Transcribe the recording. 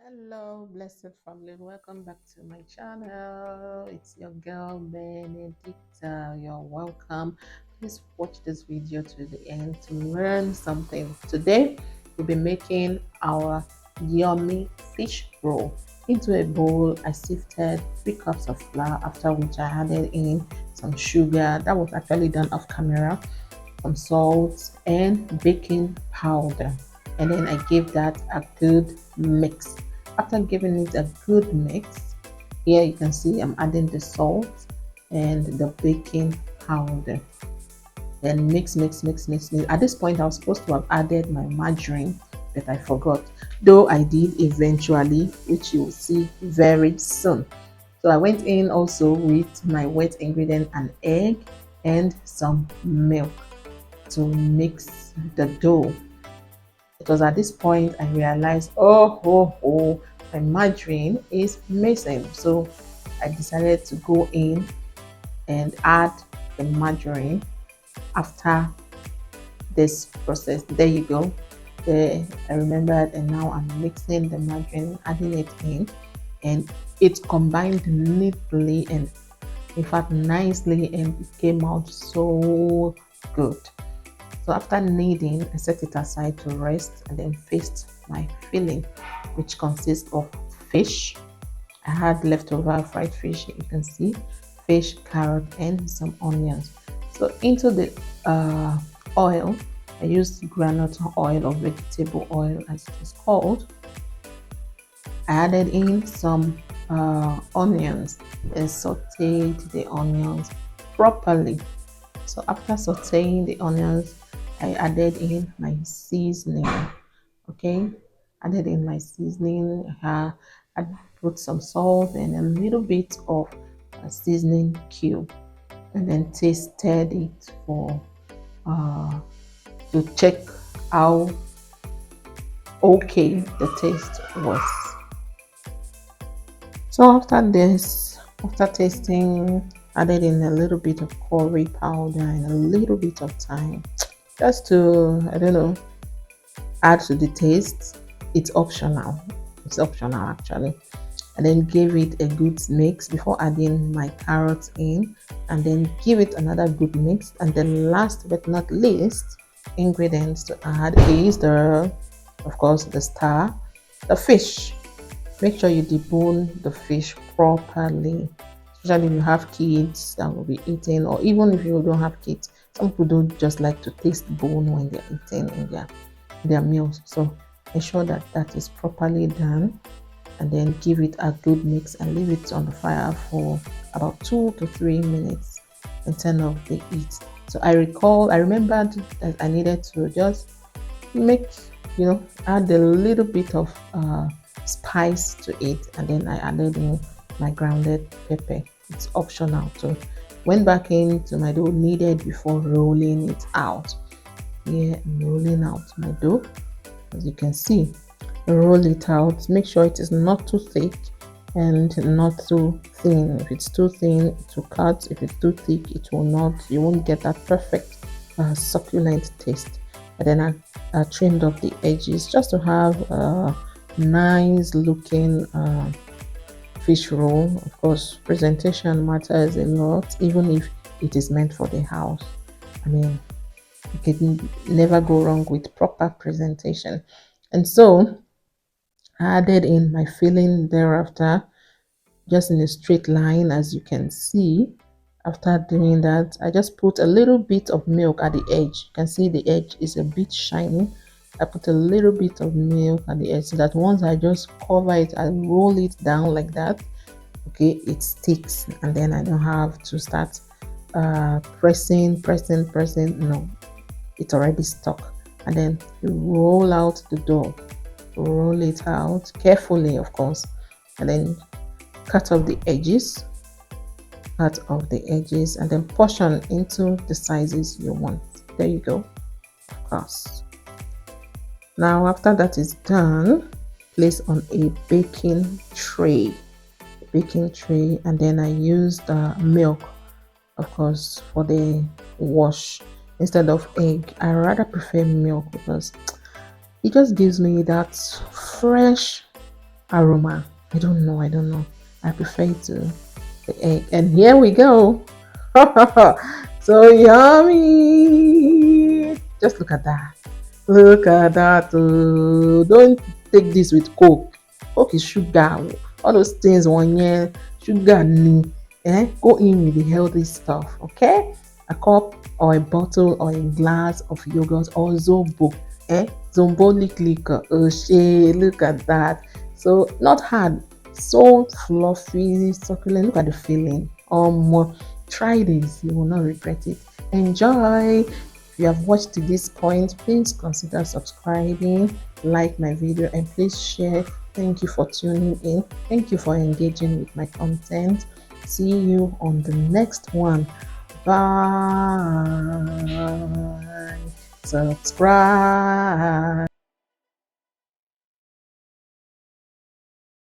Hello, blessed family. Welcome back to my channel. It's your girl Benedicta. You're welcome. Please watch this video to the end to learn something. Today, we'll be making our yummy fish roll. Into a bowl, I sifted 3 cups of flour, after which I added in some sugar. That was actually done off camera, some salt, and baking powder. And then I gave that a good mix. After giving it a good mix, here you can see I'm adding the salt and the baking powder. Then mix. At this point, I was supposed to have added my margarine, but I forgot. Though I did eventually, which you will see very soon. So I went in also with my wet ingredient, an egg and some milk to mix the dough. It was at this point I realized, my margarine is missing. So I decided to go in and add the margarine after this process. There you go. There, I remembered, and now I'm mixing the margarine, adding it in, and it combined neatly and in fact nicely, and it came out so good. So after kneading, I set it aside to rest and then faced my filling, which consists of fish. I had leftover fried fish, you can see, fish, carrot, and some onions. So into the oil, I used granite oil or vegetable oil as it is called. I added in some onions and sauteed the onions properly. So after sauteing the onions, I added in my seasoning. Okay, added in my seasoning. I put some salt and a little bit of a seasoning cube, and then tasted it for to check how okay the taste was. So after this, after tasting, added in a little bit of curry powder and a little bit of thyme, just to, I don't know, add to the taste. It's optional. It's optional actually. And then give it a good mix before adding my carrots in, and then give it another good mix. And then last but not least, ingredients to add is the, of course, the star, the fish. Make sure you debone the fish properly, especially if you have kids that will be eating, or even if you don't have kids. Some people don't just like to taste bone when they're eating in their meals. So ensure that that is properly done, and then give it a good mix and leave it on the fire for about 2 to 3 minutes and turn off the heat. So I remembered that I needed to just make, add a little bit of spice to it, and then I added in my grounded pepper. It's optional too. Went back into my dough kneaded before rolling it out. Here I'm rolling out my dough, as you can see. Roll it out. Make sure it is not too thick and not too thin. If it's too thin, it will cut. If it's too thick, it will not. You won't get that perfect succulent taste. And then I trimmed off the edges just to have a nice looking fish roll. Of course, presentation matters a lot, even if it is meant for the house. I mean, you can never go wrong with proper presentation. And so I added in my filling thereafter, just in a straight line, as you can see. After doing that, I just put a little bit of milk at the edge. You can see the edge is a bit shiny. I put a little bit of milk at the edge so that once I just cover it and roll it down like that, okay, it sticks, and then I don't have to start pressing. No, it's already stuck. And then you roll out the dough. Roll it out carefully, of course, and then cut off the edges, and then portion into the sizes you want. There you go. Of course. Now after that is done, place on a baking tray, and then I used milk, of course, for the wash instead of egg. I rather prefer milk because it just gives me that fresh aroma. I don't know. I prefer to the egg. And here we go. So yummy. Just look at that. Look at that. Oh. Don't take this with Coke. Coke is sugar. All those things one year, sugar. Go in with the healthy stuff. Okay? A cup or a bottle or a glass of yogurt or Zobo. Zombolic liquor. Oh shit, look at that. So not hard, so fluffy, succulent. Look at the feeling. Try this, you will not regret it. Enjoy. If you have watched to this point, please consider subscribing, like my video, and please share. Thank you for tuning in. Thank you for engaging with my content. See you on the next one. Bye. Subscribe.